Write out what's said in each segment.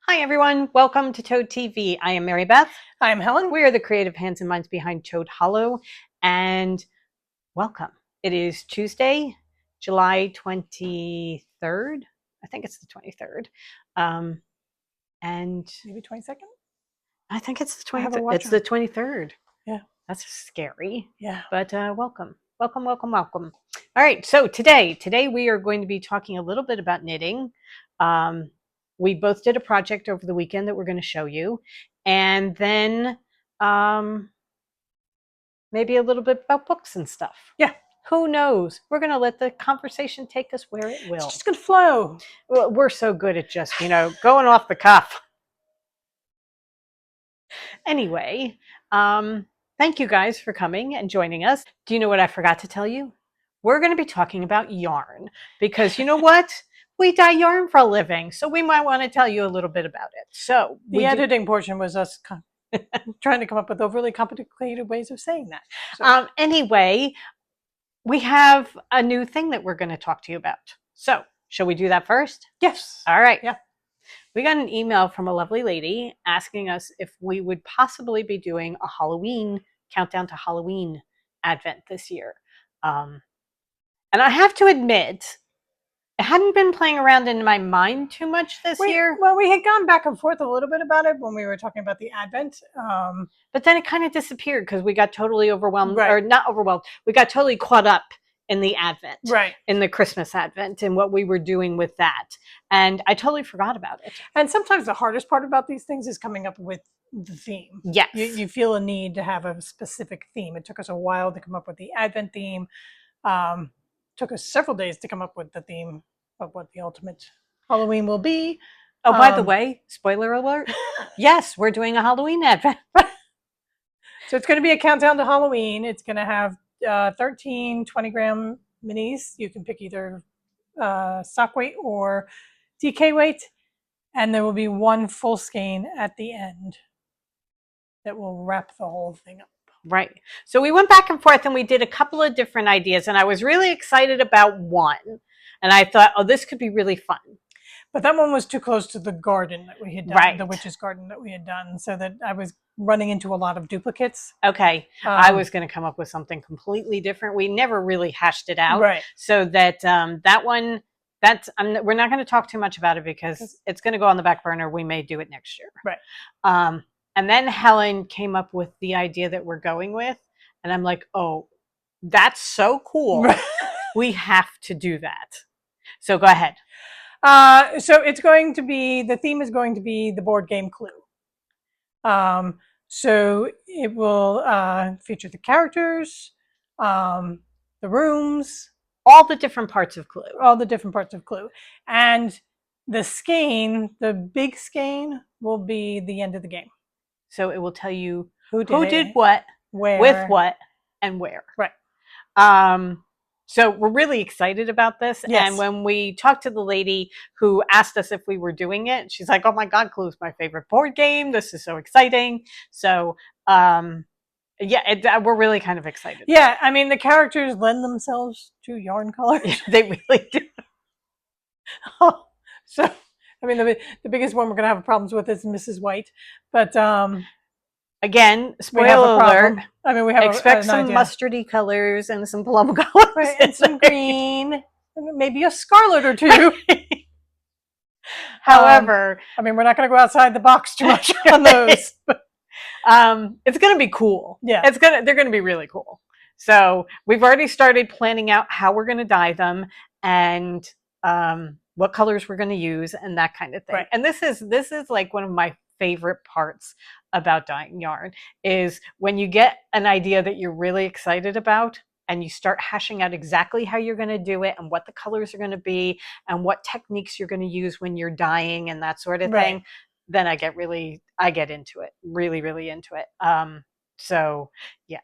Hi everyone, welcome to Toad TV. I am Mary Beth. I'm Helen. We are the creative hands and minds behind Toad Hollow, and welcome. It is Tuesday, July 23rd. I think it's the 23rd. And Maybe 22nd? I think it's the I have a 23rd. watch It's on. the 23rd. Yeah. That's scary. Yeah. But welcome. Welcome, welcome, welcome. All right, so today we are going to be talking a little bit about knitting. We both did a project over the weekend that we're going to show you, and then maybe a little bit about books and stuff. Yeah. Who knows? We're going to let the conversation take us where it will. It's just going to flow. Well, we're so good at just, going off the cuff. Anyway, thank you guys for coming and joining us. Do you know what I forgot to tell you? We're going to be talking about yarn because you know what? We dye yarn for a living, so we might want to tell you a little bit about it. So the editing portion was us trying to come up with overly complicated ways of saying that. So. Anyway, we have a new thing that we're going to talk to you about. So shall we do that first? Yes. All right. Yeah. We got an email from a lovely lady asking us if we would possibly be doing a Halloween countdown to Halloween Advent this year. And I have to admit, it hadn't been playing around in my mind too much this year. Well, we had gone back and forth a little bit about it when we were talking about the Advent. But then it kind of disappeared because we got totally overwhelmed, right. or not overwhelmed. We got totally caught up in the Advent, right? In the Christmas Advent and what we were doing with that. And I totally forgot about it. And sometimes the hardest part about these things is coming up with the theme. Yes. You feel a need to have a specific theme. It took us a while to come up with the Advent theme. Took us several days to come up with the theme of what the ultimate Halloween will be. Oh, by the way, spoiler alert. Yes, we're doing a Halloween Advent. So it's going to be a countdown to Halloween. It's going to have 13 20-gram minis. You can pick either sock weight or DK weight. And there will be one full skein at the end that will wrap the whole thing up. Right. So we went back and forth and we did a couple of different ideas, and I was really excited about one. And I thought, oh, this could be really fun. But that one was too close to the garden that we had done, right. The witch's garden that we had done, so that I was running into a lot of duplicates. Okay. I was going to come up with something completely different. We never really hashed it out. Right. So that that one, we're not going to talk too much about it because it's going to go on the back burner. We may do it next year. Right. And then Helen came up with the idea that we're going with. And I'm like, oh, that's so cool. Right. We have to do that. So go ahead. So it's going to be, the theme is going to be the board game Clue. So it will feature the characters, the rooms. All the different parts of Clue. All the different parts of Clue. And the skein, the big skein, will be the end of the game. So it will tell you who did what, where, with what, and where. Right. So we're really excited about this. Yes. And when we talked to the lady who asked us if we were doing it, she's like, oh my God, Clue's my favorite board game. This is so exciting. So, yeah, we're really kind of excited. Yeah, I mean, the characters lend themselves to yarn colors. Yeah, they really do. So, I mean, the biggest one we're going to have problems with is Mrs. White. But again, spoiler alert. I mean, we have expect some mustardy colors and some plum colors. Right, and some green, and maybe a scarlet or two. However, I mean, we're not going to go outside the box too much on those. It's going to be cool. Yeah, they're going to be really cool. So we've already started planning out how we're going to dye them and what colors we're going to use and that kind of thing. Right. And this is like one of my favorite parts about dyeing yarn is when you get an idea that you're really excited about and you start hashing out exactly how you're going to do it and what the colors are going to be and what techniques you're going to use when you're dyeing and that sort of thing. Then I get into it, really, really into it. So yeah.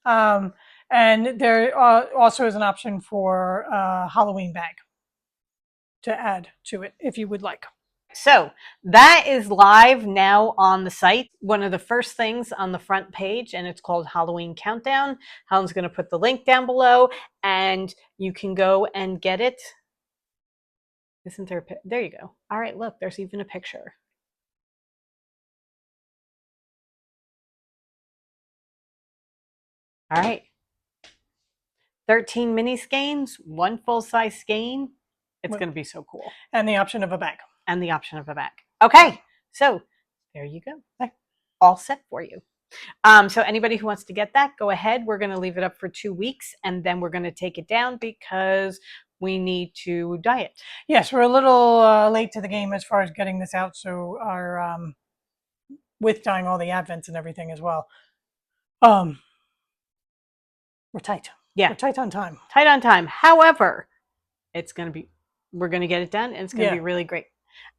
And there also is an option for a Halloween bag to add to it if you would like. So that is live now on the site. One of the first things on the front page, and it's called Halloween Countdown. Helen's going to put the link down below and you can go and get it. Isn't there there you go. All right, look, there's even a picture. All right. 13 mini skeins, 1 full-size skein. It's going to be so cool. And the option of a bag. And the option of a bag. Okay. So there you go. All set for you. So anybody who wants to get that, go ahead. We're going to leave it up for 2 weeks, and then we're going to take it down because we need to dye it. Yes, we're a little late to the game as far as getting this out. So our with dyeing all the advents and everything as well. We're tight. Yeah, we're tight on time. Tight on time. However, we're going to get it done, and it's going to be really great.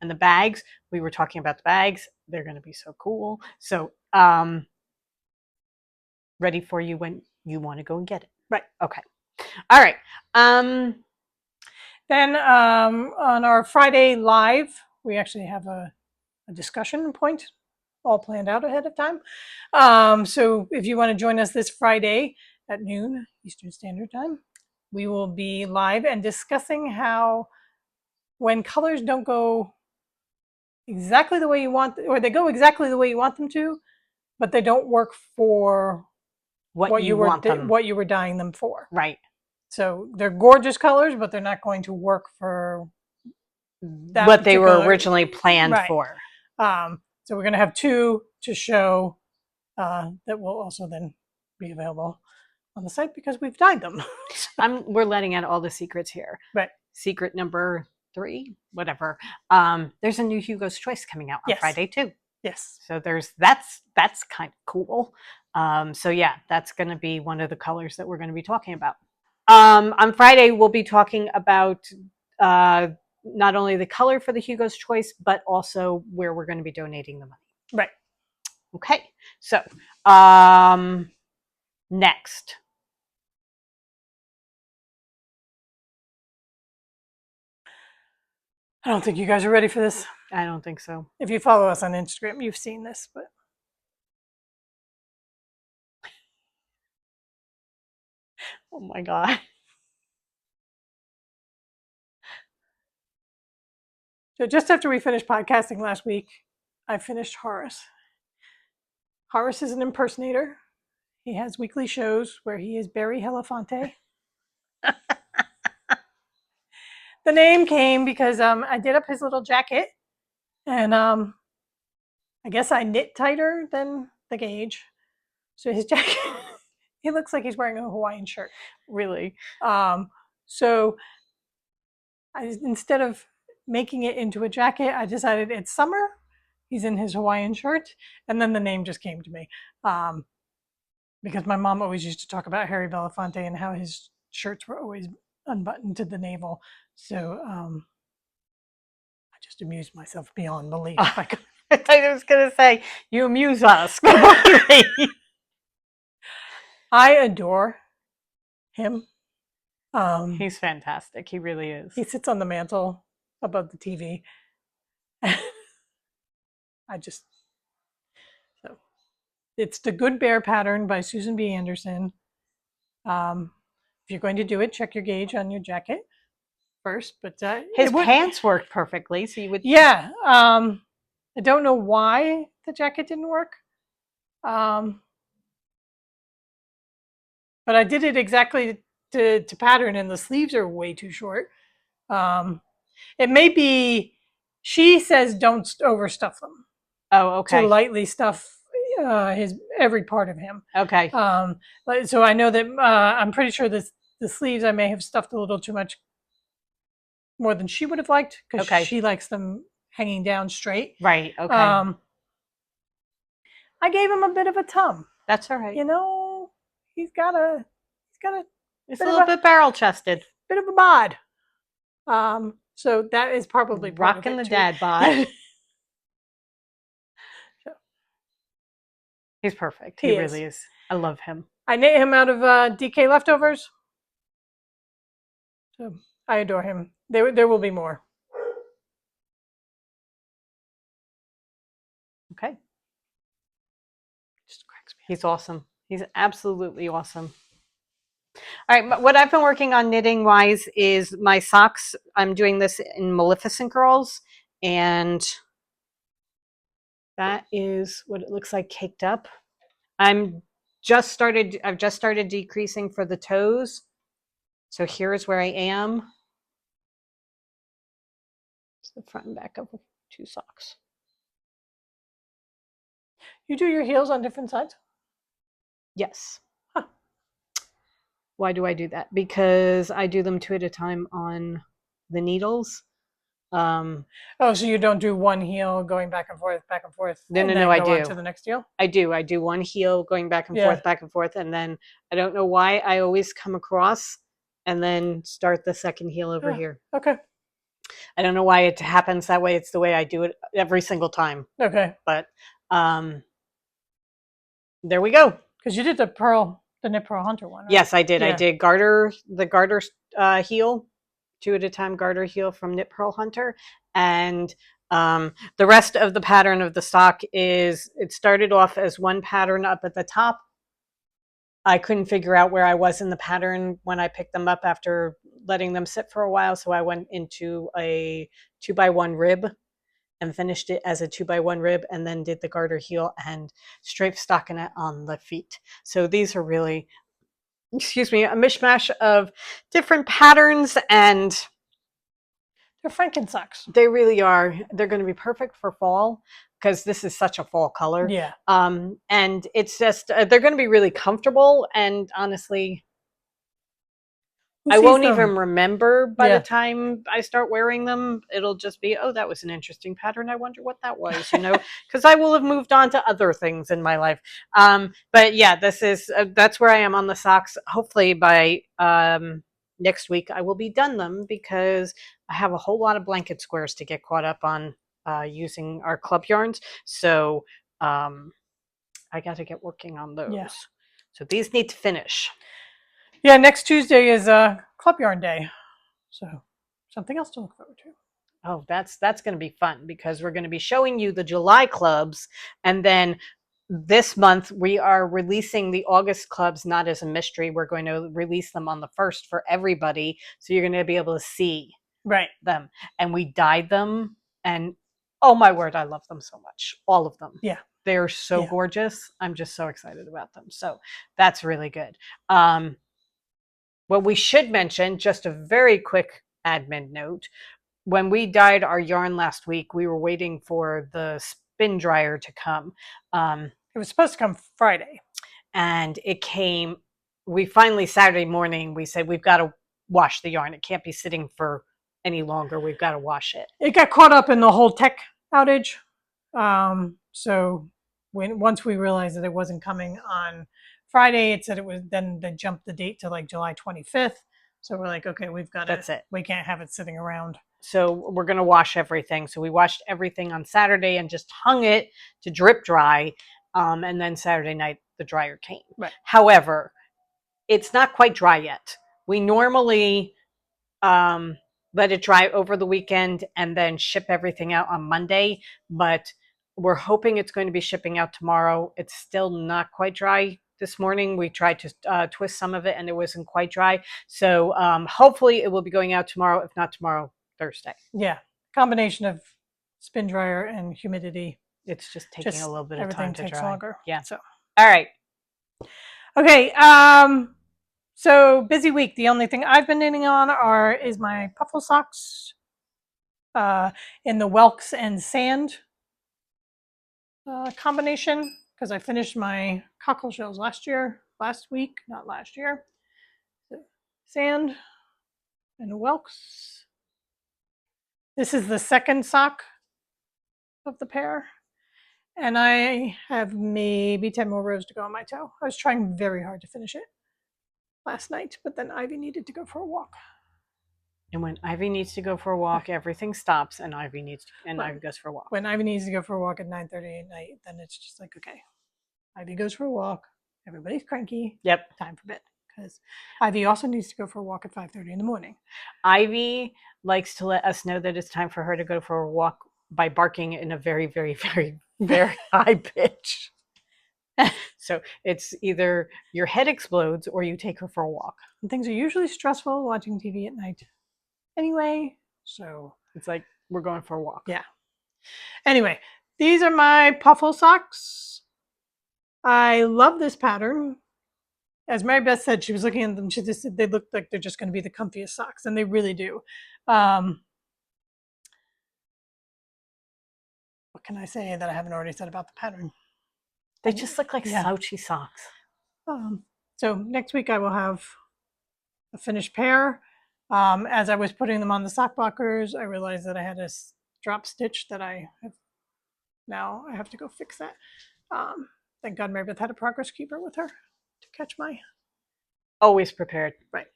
And the bags, we were talking about the bags. They're going to be so cool. So, ready for you when you want to go and get it. Right. Okay. All right. Then on our Friday live, we actually have a discussion point all planned out ahead of time. So if you want to join us this Friday at noon Eastern Standard Time, we will be live and discussing how when colors don't go exactly the way you want, or they go exactly the way you want them to, but they don't work for what you were dyeing them for. Right. So they're gorgeous colors, but they're not going to work for that what they were originally planned for. So we're going to have 2 to show that will also then be available on the site because we've dyed them. We're letting out all the secrets here. Right. Secret number 3, whatever. There's a new Hugo's Choice coming out on Friday too. Yes. So that's kind of cool. So yeah, that's going to be one of the colors that we're going to be talking about. On Friday, we'll be talking about not only the color for the Hugo's Choice, but also where we're going to be donating the money. Right. Okay. So next. I don't think you guys are ready for this. I don't think so. If you follow us on Instagram, you've seen this, but oh my God. So just after we finished podcasting last week, I finished Horace. Horace is an impersonator. He has weekly shows where he is Barry Helafonte. The name came because I did up his little jacket, and I guess I knit tighter than the gauge. So his jacket, he looks like he's wearing a Hawaiian shirt. Really? So instead of making it into a jacket, I decided it's summer. He's in his Hawaiian shirt, and then the name just came to me. Because my mom always used to talk about Harry Belafonte and how his shirts were always unbuttoned to the navel. So I just amused myself beyond belief. I was going to say, you amuse us. I adore him. He's fantastic. He really is. He sits on the mantle above the TV. So it's the Good Bear pattern by Susan B. Anderson. If you're going to do it, check your gauge on your jacket first. But his pants worked perfectly, so you would. Yeah. I don't know why the jacket didn't work. But I did it exactly to pattern, and the sleeves are way too short. It may be, she says don't overstuff them. Oh, okay. To lightly stuff every part of him. Okay. So I know that I'm pretty sure the sleeves I may have stuffed a little too much, more than she would have liked, because she likes them hanging down straight. Right. Okay. I gave him a bit of a tum. That's all right. You know, he's got a it's a little bit barrel chested. Bit of a bod. So that is probably rocking the dad bod. So, he's perfect. He really is. I love him. I knit him out of DK leftovers. So I adore him. There will be more. Okay. Just cracks me. He's awesome. He's absolutely awesome. All right, what I've been working on knitting wise is my socks. I'm doing this in Maleficent Girls, and that is what it looks like caked up. I'm I've just started decreasing for the toes. So here's where I am. It's the front and back of 2 socks. You do your heels on different sides? Yes. Huh. Why do I do that? Because I do them 2 at a time on the needles. Oh, so you don't do one heel going back and forth, No, and no, then no, I go on do. to the next heel? I do. I do one heel going back and Yeah. forth, and then I don't know why I always come across and then start the second heel over here. Okay. I don't know why it happens that way. It's the way I do it every single time. Okay. But there we go. Because you did the knit pearl hunter one, right? Yes, I did. Yeah. I did the garter heel, 2 at a time garter heel from Knit Pearl Hunter, and the rest of the pattern of the stock is, it started off as one pattern up at the top. I couldn't figure out where I was in the pattern when I picked them up after letting them sit for a while, so I went into a 2x1 rib and finished it as a 2x1 rib, and then did the garter heel and straight stockinette on the feet. So these are really, excuse me, a mishmash of different patterns, and They're Frankensocks. they really are. They're going to be perfect for fall because this is such a fall color. Yeah. And it's just, they're going to be really comfortable, and honestly, I won't even remember by the time I start wearing them. It'll just be, oh, that was an interesting pattern. I wonder what that was, because I will have moved on to other things in my life. But yeah, that's where I am on the socks. Hopefully by next week I will be done them, because I have a whole lot of blanket squares to get caught up on using our club yarns. So I got to get working on those. Yeah. So these need to finish. Yeah, next Tuesday is Club Yarn Day, so something else to look forward to. Oh, that's going to be fun, because we're going to be showing you the July clubs, and then this month we are releasing the August clubs, not as a mystery. We're going to release them on the 1st for everybody, so you're going to be able to see them. And we dyed them, and oh my word, I love them so much, all of them. Yeah, they're so gorgeous. I'm just so excited about them. So that's really good. What we should mention, just a very quick admin note, when we dyed our yarn last week, we were waiting for the spin dryer to come. It was supposed to come Friday. And it came, we finally, Saturday morning, we said, we've got to wash the yarn. It can't be sitting for any longer. We've got to wash it. It got caught up in the whole tech outage. So once we realized that it wasn't coming on Friday, it said it was, then they jumped the date to like July 25th. So we're like, okay, we've got That's it. We can't have it sitting around. So we're going to wash everything. So we washed everything on Saturday and just hung it to drip dry. And then Saturday night, the dryer came. Right. However, it's not quite dry yet. We normally let it dry over the weekend and then ship everything out on Monday. But we're hoping it's going to be shipping out tomorrow. It's still not quite dry. This morning we tried to twist some of it and it wasn't quite dry. So hopefully it will be going out tomorrow. If not tomorrow, Thursday. Yeah. Combination of spin dryer and humidity. It's just taking a little bit of time to dry. Everything takes longer. Yeah. So, all right. Okay. So busy week. The only thing I've been knitting on is my puffle socks in the Welks and Sand combination, because I finished my cockle shells last week, not last year. Sand and Welks. This is the second sock of the pair, and I have maybe 10 more rows to go on my toe. I was trying very hard to finish it last night, but then Ivy needed to go for a walk. And when Ivy needs to go for a walk, everything stops, and Ivy goes for a walk. When Ivy needs to go for a walk at 9:30 at night, then it's just like, okay, Ivy goes for a walk. Everybody's cranky. Yep. Time for bed. Because Ivy also needs to go for a walk at 5:30 in the morning. Ivy likes to let us know that it's time for her to go for a walk by barking in a very, very, very, very high pitch. So it's either your head explodes or you take her for a walk. And things are usually stressful watching TV at night. Anyway, so it's like, we're going for a walk. Yeah. Anyway, these are my puffle socks. I love this pattern. As Mary Beth said, she was looking at them. She just said they look like they're just going to be the comfiest socks, and they really do. What can I say that I haven't already said about the pattern? They just look like slouchy socks. So next week I will have a finished pair. As I was putting them on the sock blockers, I realized that I had a drop stitch that I have to go fix that. Thank God Mary Beth had a progress keeper with her to catch my. Always prepared. Right.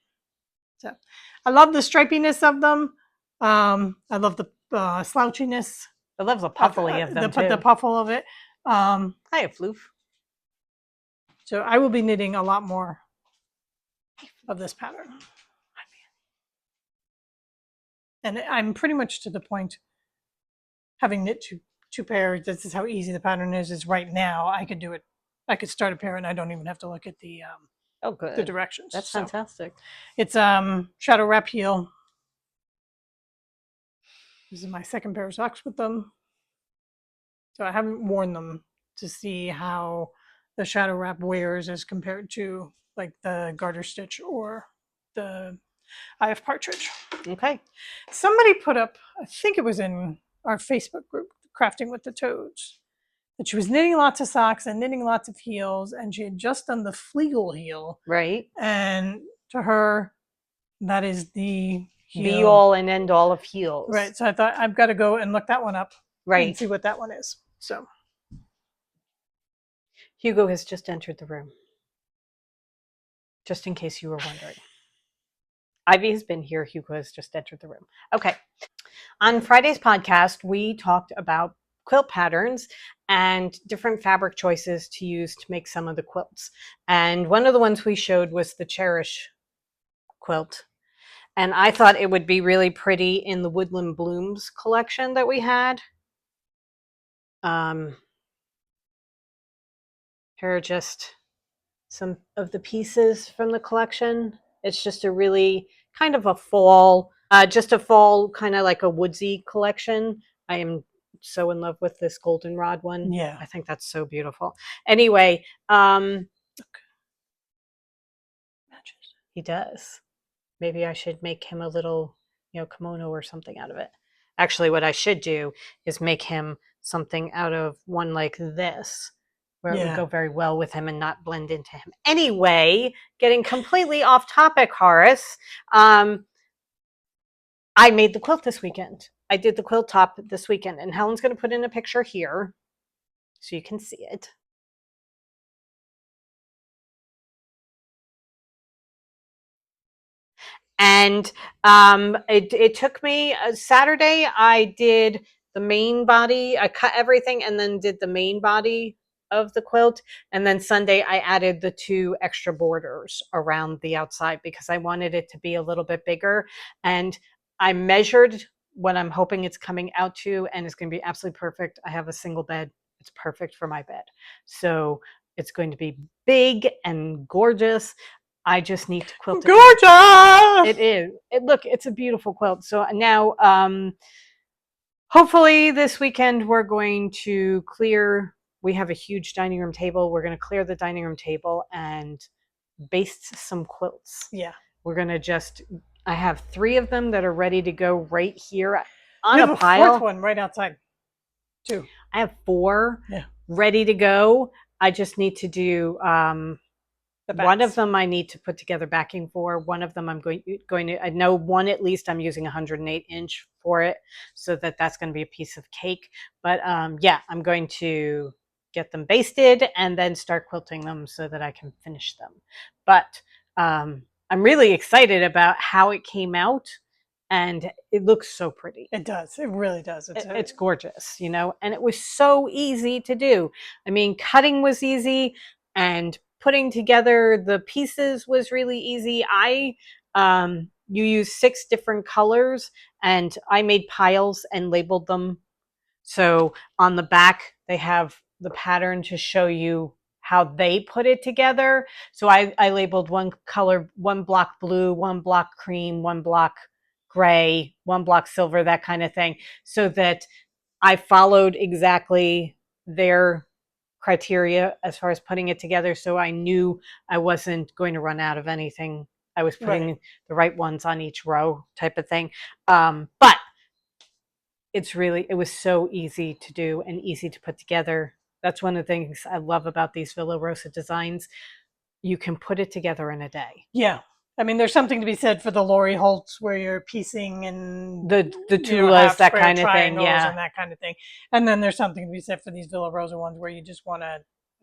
So I love the stripiness of them. I love the slouchiness. I love the puffly of them too. The puffle of it. Hi, Floof. So I will be knitting a lot more of this pattern. And I'm pretty much to the point, having knit two pairs, this is how easy the pattern is right now. I could do it. I could start a pair and I don't even have to look at the good. The directions. That's fantastic. It's shadow wrap heel. This is my second pair of socks with them. So I haven't worn them to see how the shadow wrap wears as compared to like the garter stitch or the IF partridge. Okay. Somebody put up, I think it was in our Facebook group, Crafting with the Toads, that she was knitting lots of socks and knitting lots of heels, and she had just done the Flegel heel. Right. And to her, that is the heel. Be all and end all of heels. Right. So I thought I've got to go and look that one up. Right. And see what that one is. So Hugo has just entered the room. Just in case you were wondering. Ivy has been here. Hugo has just entered the room. Okay. On Friday's podcast, we talked about quilt patterns and different fabric choices to use to make some of the quilts. And one of the ones we showed was the Cherish quilt. And I thought it would be really pretty in the Woodland Blooms collection that we had. Here are just some of the pieces from the collection. It's just a really kind of a fall, kind of like a woodsy collection. I am so in love with this goldenrod one. Yeah. I think that's so beautiful. Anyway, he does. Maybe I should make him a little, kimono or something out of it. Actually, what I should do is make him something out of one like this, where it would go very well with him and not blend into him. Anyway, getting completely off topic, Horace. I made the quilt this weekend. I did the quilt top this weekend, and Helen's going to put in a picture here so you can see it. And it took me Saturday. I did the main body. I cut everything and then did the main body of the quilt. And then Sunday, I added the 2 extra borders around the outside because I wanted it to be a little bit bigger. And I measured what I'm hoping it's coming out to, and it's going to be absolutely perfect. I have a single bed. It's perfect for my bed. So it's going to be big and gorgeous. I just need to quilt it. Gorgeous! It is. Look, it's a beautiful quilt. So now, hopefully this weekend we're going to clear. We have a huge dining room table. We're going to clear the dining room table and baste some quilts. Yeah. We're going to I have 3 of them that are ready to go right here on a pile. A 4th one right outside, too. I have 4 ready to go. I just need to do... one of them I need to put together backing for. One of them I'm going to, I know one at least I'm using 108 inch for it, so that's going to be a piece of cake. But yeah, I'm going to get them basted and then start quilting them so that I can finish them. But I'm really excited about how it came out, and it looks so pretty. It does. It really does. It's gorgeous, and it was so easy to do. I mean, cutting was easy, and putting together the pieces was really easy. You use 6 different colors, and I made piles and labeled them. So on the back, they have the pattern to show you how they put it together. So I labeled one color, 1 block blue, 1 block cream, 1 block gray, 1 block silver, that kind of thing, so that I followed exactly their criteria as far as putting it together, so I knew I wasn't going to run out of anything. I was putting Right. the right ones on each row, type of thing. But it was so easy to do and easy to put together. That's one of the things I love about these Villa Rosa designs. You can put it together in a day. Yeah. I mean, there's something to be said for the Lori Holtz where you're piecing and, The you know, tulas, half that square kind of thing. triangles Yeah. and that kind of thing. And then there's something to be said for these Villa Rosa ones where you just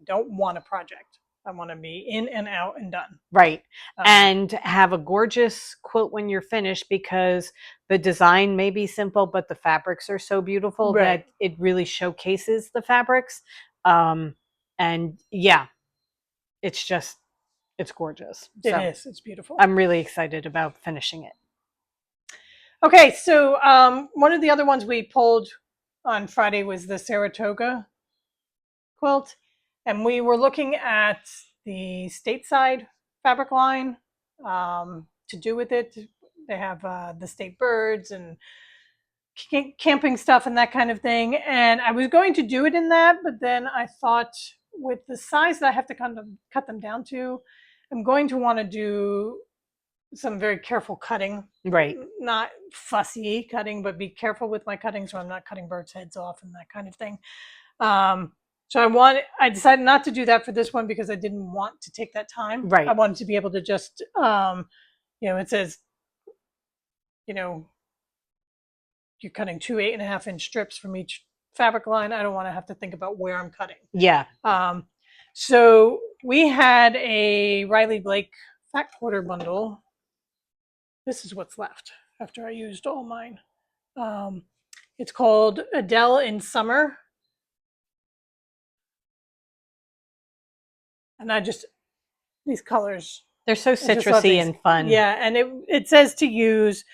don't want a project. I want to be in and out and done. Right. Um, And have a gorgeous quilt when you're finished, because the design may be simple, but the fabrics are so beautiful Right. that it really showcases the fabrics. And yeah, it's gorgeous. It So is. It's beautiful. I'm really excited about finishing it. Okay, so one of the other ones we pulled on Friday was the Saratoga quilt, and we were looking at the stateside fabric line to do with it. They have the state birds and camping stuff and that kind of thing. And I was going to do it in that, but then I thought with the size that I have to cut them down to, I'm going to want to do some very careful cutting, Right. not fussy cutting, but be careful with my cutting so I'm not cutting birds' heads off and that kind of thing. So I decided not to do that for this one because I didn't want to take that time. Right. I wanted to be able to just, it says, you're cutting 2 8.5-inch strips from each fabric line. I don't want to have to think about where I'm cutting. Yeah. So we had a Riley Blake fat quarter bundle. This is what's left after I used all mine. It's called Adele in Summer. And these colors. They're so citrusy and fun. Yeah, and it says to use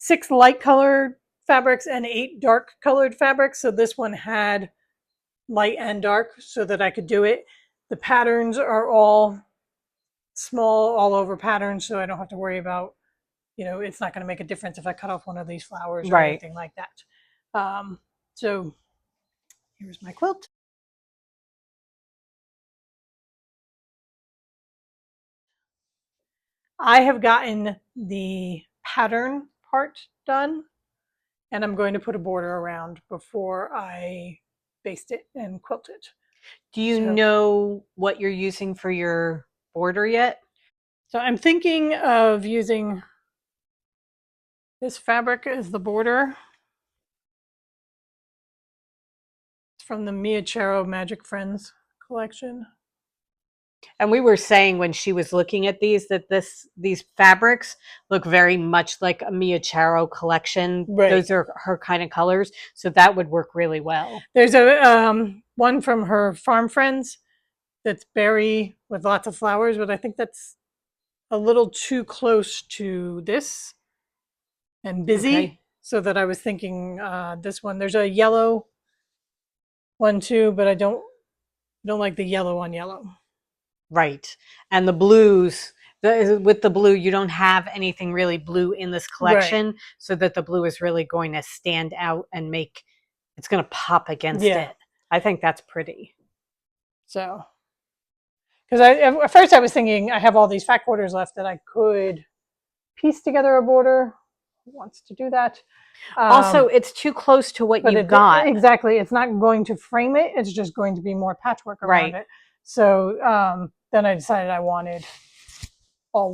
6 light colored fabrics and 8 dark colored fabrics. So this one had light and dark so that I could do it. The patterns are all small, all over patterns, so I don't have to worry about, it's not going to make a difference if I cut off one of these flowers or anything like that. So here's my quilt. I have gotten the pattern part done, and I'm going to put a border around before I baste it and quilt it. Do you know what you're using for your border yet? So I'm thinking of using this fabric as the border. It's from the Mia Chero Magic Friends collection. And we were saying when she was looking at these that these fabrics look very much like a Mia Chero collection. Right. Those are her kind of colors, so that would work really well. There's a one from her Farm Friends that's berry with lots of flowers, but I think that's a little too close to this and busy. Okay. So that I was thinking this one. There's a yellow one too, but I don't like the yellow on yellow. Right. And the blues, with the blue, you don't have anything really blue in this collection, so that the blue is really going to stand out and it's going to pop against it. I think that's pretty. So, because at first I was thinking I have all these fat quarters left that I could piece together a border. Who wants to do that? Also, it's too close to what you've got. Exactly. It's not going to frame it. It's just going to be more patchwork around it. So then I decided I wanted all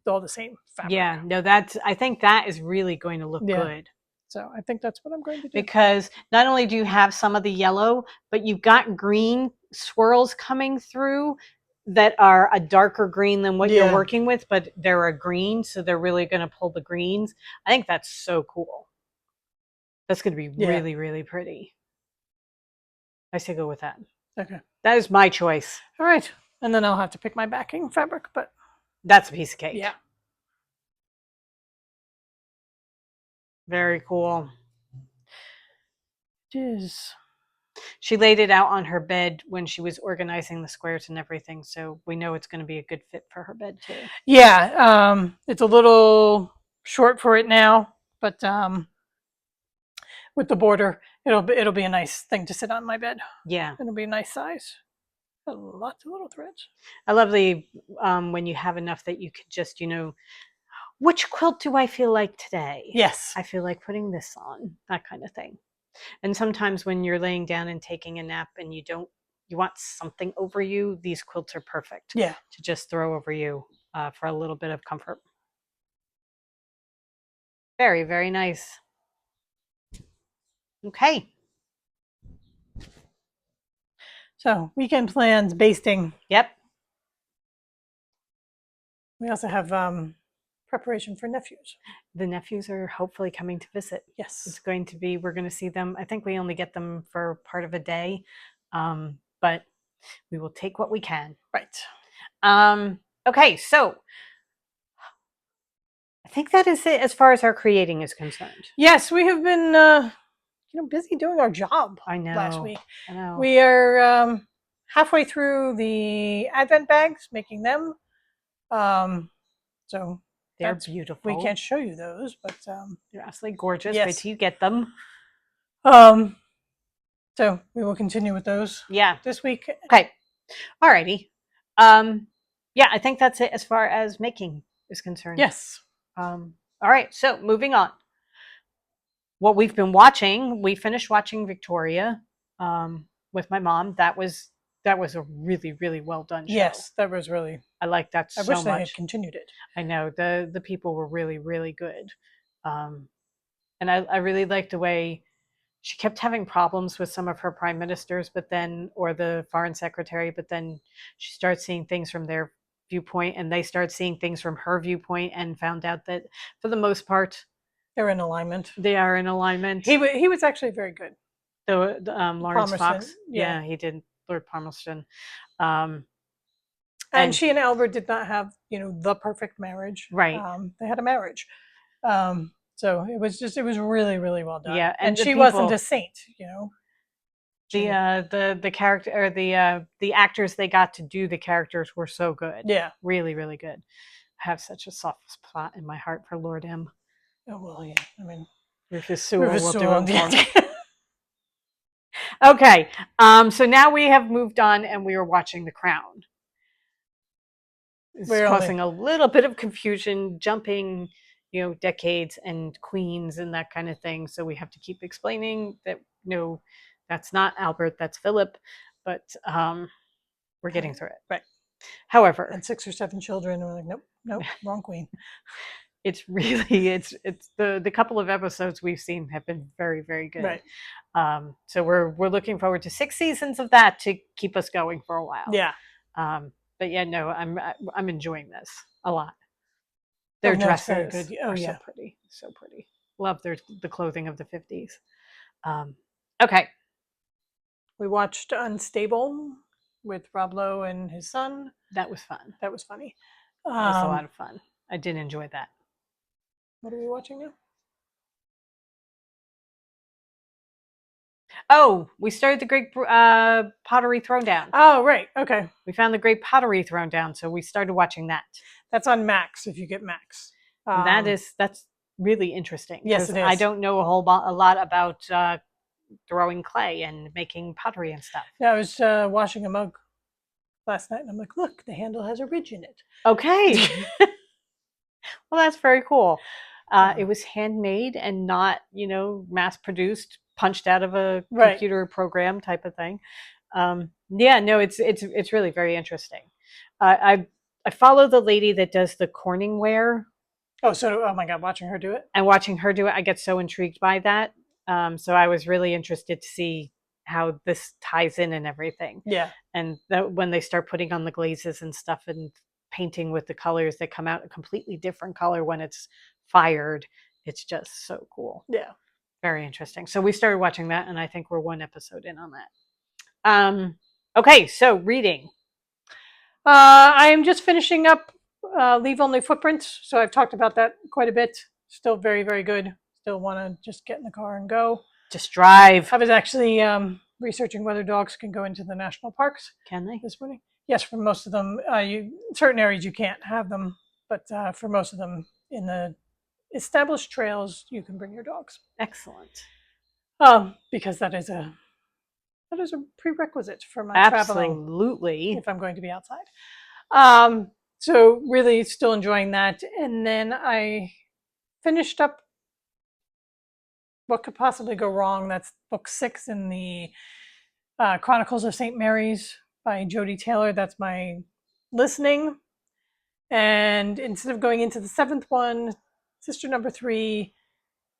the same fabric. Yeah, no, I think that is really going to look good. So I think that's what I'm going to do. Because not only do you have some of the yellow, but you've got green swirls coming through that are a darker green than what you're working with, but they're a green, so they're really going to pull the greens. I think that's so cool. That's going to be really, really pretty. I say go with that. Okay. That is my choice. All right. And then I'll have to pick my backing fabric, but that's a piece of cake. Yeah. Very cool. It is. She laid it out on her bed when she was organizing the squares and everything, so we know it's going to be a good fit for her bed too. Yeah, it's a little short for it now, but with the border, It'll be a nice thing to sit on my bed. Yeah. It'll be a nice size. Lots of little threads. I love the when you have enough that you could just, which quilt do I feel like today? Yes. I feel like putting this on, that kind of thing. And sometimes when you're laying down and taking a nap and you want something over you, these quilts are perfect. Yeah. To just throw over you for a little bit of comfort. Very, very nice. Okay. So weekend plans, basting. Yep. We also have preparation for nephews. The nephews are hopefully coming to visit. Yes. It's going to be, we're going to see them. I think we only get them for part of a day, but we will take what we can. Right. Okay, so I think that is it as far as our creating is concerned. Yes, we have been busy doing our job. I know. Last week. I know. We are halfway through the Advent bags, making them. So they're beautiful. We can't show you those, but they're absolutely gorgeous. Yes. Wait till you get them. So we will continue with those. Yeah. This week. Okay. Alrighty. Yeah, I think that's it as far as making is concerned. Yes. All right. So moving on. What we've been watching, we finished watching Victoria with my mom. That was a really, really well done show. Yes, that was really. I like that so much. I wish they had continued it. I know the people were really, really good, and I really liked the way she kept having problems with some of her prime ministers, or the foreign secretary, but then she started seeing things from their viewpoint, and they started seeing things from her viewpoint, and found out that for the most part, they're in alignment. They are in alignment. He was actually very good. The Lawrence Fox, yeah, he did. Lord Palmerston. And she and Albert did not have, the perfect marriage. Right. They had a marriage. So it was really, really well done. Yeah. And she wasn't a saint, The character or the actors they got to do the characters were so good. Yeah. Really, really good. I have such a soft spot in my heart for Lord M. Oh, well, yeah. I mean, Rufus Sewell will do it for me. Yeah. Okay. So now we have moved on and we are watching The Crown. It's causing a little bit of confusion, jumping, decades and queens and that kind of thing. So we have to keep explaining that, no, that's not Albert, that's Philip. But we're getting through it. Right. However. And 6 or 7 children, and we're like, nope, wrong queen. It's really, it's the couple of episodes we've seen have been very, very good. Right. So we're looking forward to 6 seasons of that to keep us going for a while. Yeah. But yeah, no, I'm enjoying this a lot. Their dresses are so pretty, so pretty. Love the clothing of the 50s. Okay. We watched Unstable with Rob Lowe and his son. That was fun. That was funny. That was a lot of fun. I did enjoy that. What are we watching now? Oh, we started the Great Pottery Throwdown. Oh, right. Okay. We found the Great Pottery Throwdown, so we started watching that. That's on Max if you get Max. That's really interesting. Yes, it is. I don't know a lot about throwing clay and making pottery and stuff. Yeah, I was washing a mug last night, and I'm like, look, the handle has a ridge in it. Okay. Well, that's very cool. It was handmade and not, mass produced, punched out of a computer program type of thing. Yeah, no, it's really very interesting. I follow the lady that does the Corningware. Oh my God, watching her do it? And watching her do it, I get so intrigued by that. So I was really interested to see how this ties in and everything. Yeah. And when they start putting on the glazes and stuff and painting with the colors that come out a completely different color when it's fired, it's just so cool. Yeah. Very interesting. So we started watching that, and I think we're 1 episode in on that. Okay, so reading. I am just finishing up Leave Only Footprints. So I've talked about that quite a bit. Still very, very good. Still want to just get in the car and go. Just drive. I was actually researching whether dogs can go into the national parks. Can they? This morning. Yes, for most of them. Certain areas you can't have them, but for most of them in the established trails, you can bring your dogs. Excellent. Because that is a prerequisite for my traveling Absolutely. if I'm going to be outside. So really still enjoying that. And then I finished up What Could Possibly Go Wrong. That's book 6 in the Chronicles of St. Mary's by Jodi Taylor. That's my listening. And instead of going into the 7th one, sister number 3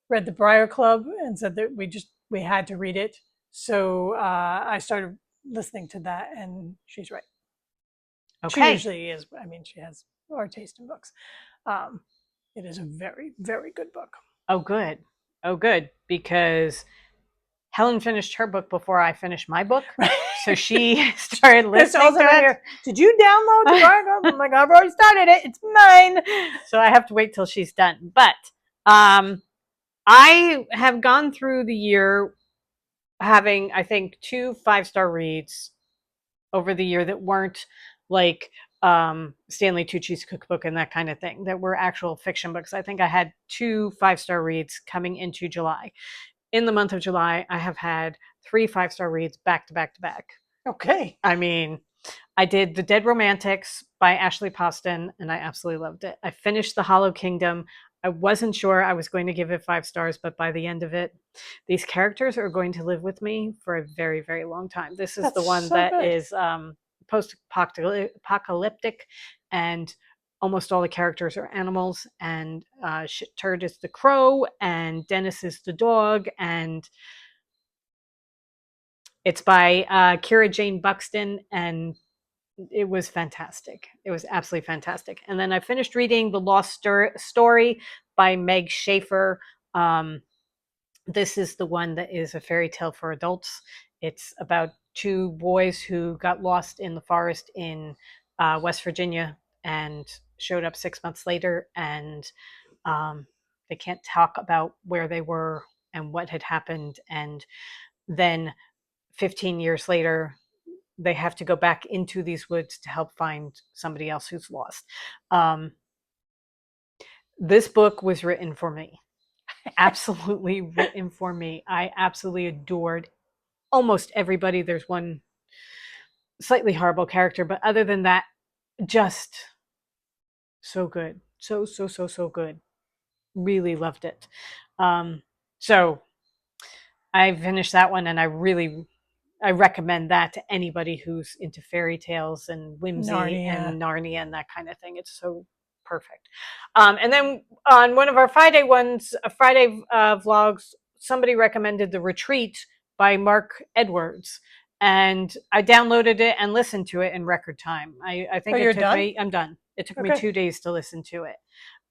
read The Briar Club and said that we had to read it. So I started listening to that, and she's right. She Okay. usually is. I mean, she has our taste in books. It is a very, very good book. Oh, good. Oh, good. Because Helen finished her book before I finished my book. So she started listening to it. Here, did you download the Briar Club? I'm like, I've already started it. It's mine. So I have to wait till she's done. But I have gone through the year having, I think, 2 5-star reads over the year that weren't like Stanley Tucci's cookbook and that kind of thing, that were actual fiction books. I think I had 2 5-star reads coming into July. In the month of July, I have had 3 5-star reads back to back to back. Okay. I mean, I did The Dead Romantics by Ashley Poston, and I absolutely loved it. I finished The Hollow Kingdom. I wasn't sure I was going to give it 5 stars, but by the end of it, these characters are going to live with me for a very, very long time. This is the one that is post-apocalyptic, and almost all the characters are animals, and Shit Turd is the crow, and Dennis is the dog, and it's by Kira Jane Buxton, and it was fantastic. It was absolutely fantastic. And then I finished reading The Lost Story by Meg Schaefer. This is the one that is a fairy tale for adults. It's about 2 boys who got lost in the forest in West Virginia and showed up 6 months later, and they can't talk about where they were and what had happened. And then 15 years later, they have to go back into these woods to help find somebody else who's lost. This book was written for me. Absolutely written for me. I absolutely adored almost everybody. There's one slightly horrible character, but other than that, just so good. So good. Really loved it. So I finished that one, and I recommend that to anybody who's into fairy tales and whimsy and Narnia and that kind of thing. It's so perfect. And then on one of our Friday vlogs, somebody recommended The Retreat by Mark Edwards, and I downloaded it and listened to it in record time. I think it took me. I'm done. It took me 2 days to listen to it.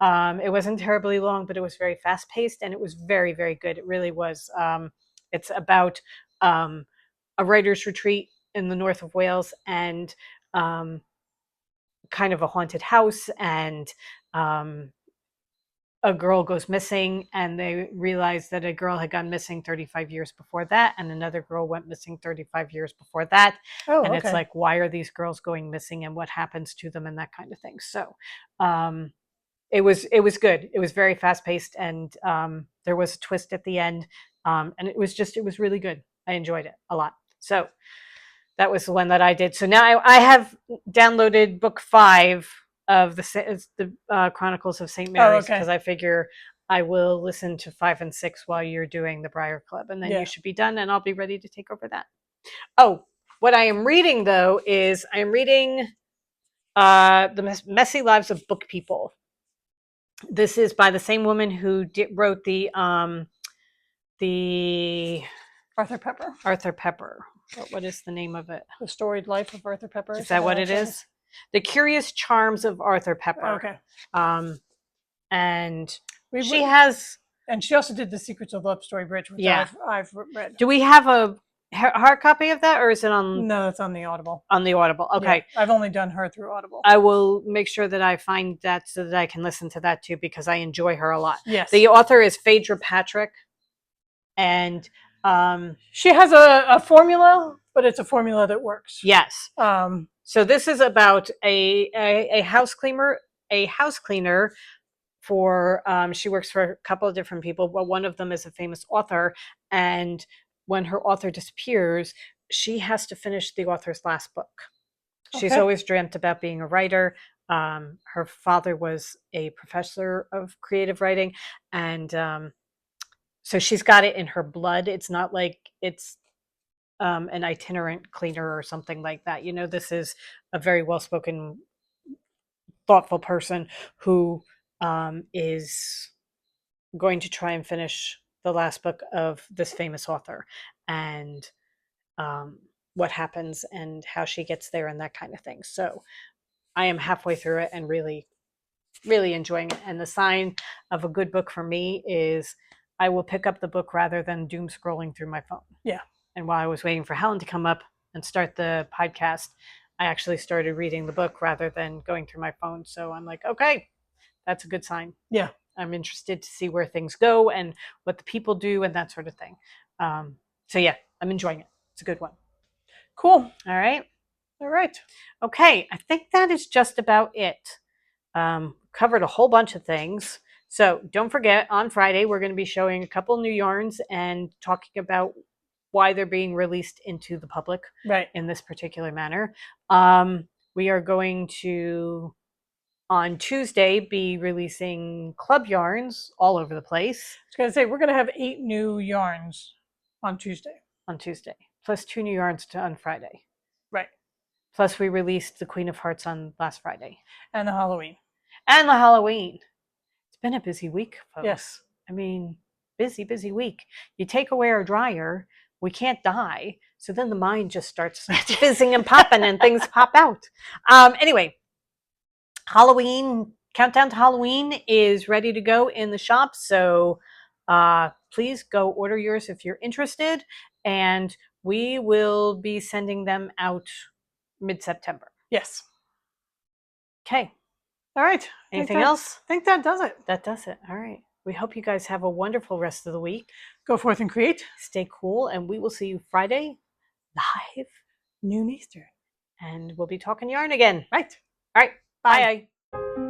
It wasn't terribly long, but it was very fast paced, and it was very, very good. It really was. It's about a writer's retreat in the north of Wales, and kind of a haunted house, and a girl goes missing, and they realize that a girl had gone missing 35 years before that, and another girl went missing 35 years before that. It's like, why are these girls going missing, and what happens to them, and that kind of thing. So it was good. It was very fast paced, and there was a twist at the end, and it was really good. I enjoyed it a lot. So that was the one that I did. So now I have downloaded book 5 of the Chronicles of St. Mary's, because I figure I will listen to 5 and 6 while you're doing the Briar Club, and then you should be done, and I'll be ready to take over that. Oh, what I am reading though is I'm reading The Messy Lives of Book People. This is by the same woman who wrote the Arthur Pepper. Arthur Pepper. What is the name of it? The Storied Life of Arthur Pepper. Is that what it is? The Curious Charms of Arthur Pepper. Okay. And she has... And she also did The Secrets of Love Story Bridge, which I've read. Do we have a hard copy of that, or is it on... No, it's on the Audible. On the Audible, okay. Yeah, I've only done her through Audible. I will make sure that I find that so that I can listen to that too, because I enjoy her a lot. Yes. The author is Phaedra Patrick, and... she has a formula, but it's a formula that works. Yes. So this is about a house cleaner for she works for a couple of different people, but one of them is a famous author, and when her author disappears, she has to finish the author's last book. She's Okay. always dreamt about being a writer. Her father was a professor of creative writing, and so she's got it in her blood. It's not like it's an itinerant cleaner or something like that. You know, this is a very well spoken, thoughtful person who is going to try and finish the last book of this famous author, and what happens and how she gets there and that kind of thing. So I am halfway through it and really, really enjoying it. And the sign of a good book for me is I will pick up the book rather than doom scrolling through my phone. Yeah. And while I was waiting for Helen to come up and start the podcast, I actually started reading the book rather than going through my phone. So I'm like, okay, that's a good sign. Yeah. I'm interested to see where things go and what the people do and that sort of thing. So yeah, I'm enjoying it. It's a good one. Cool. All right. All right. Okay, I think that is just about it. Covered a whole bunch of things. So don't forget, on Friday, we're going to be showing a couple new yarns and talking about why they're being released into the public Right. in this particular manner. We are going to, on Tuesday, be releasing club yarns all over the place. I was going to say, we're going to have 8 new yarns on Tuesday. On Tuesday, plus 2 new yarns on Friday. Right. Plus, we released the Queen of Hearts on last Friday. And the Halloween. And the Halloween. It's been a busy week, folks. Yes. I mean, busy week. You take away our dryer, we can't die. So then the mind just starts fizzing and popping and things pop out. Anyway, Halloween, countdown to Halloween is ready to go in the shop. So please go order yours if you're interested. And we will be sending them out mid-September. Yes. Okay. All right. Anything else? I think that does it. That does it. All right. We hope you guys have a wonderful rest of the week. Go forth and create. Stay cool, and we will see you Friday live, Noon Eastern. and we'll be talking yarn again. Right. All right. Bye. Bye.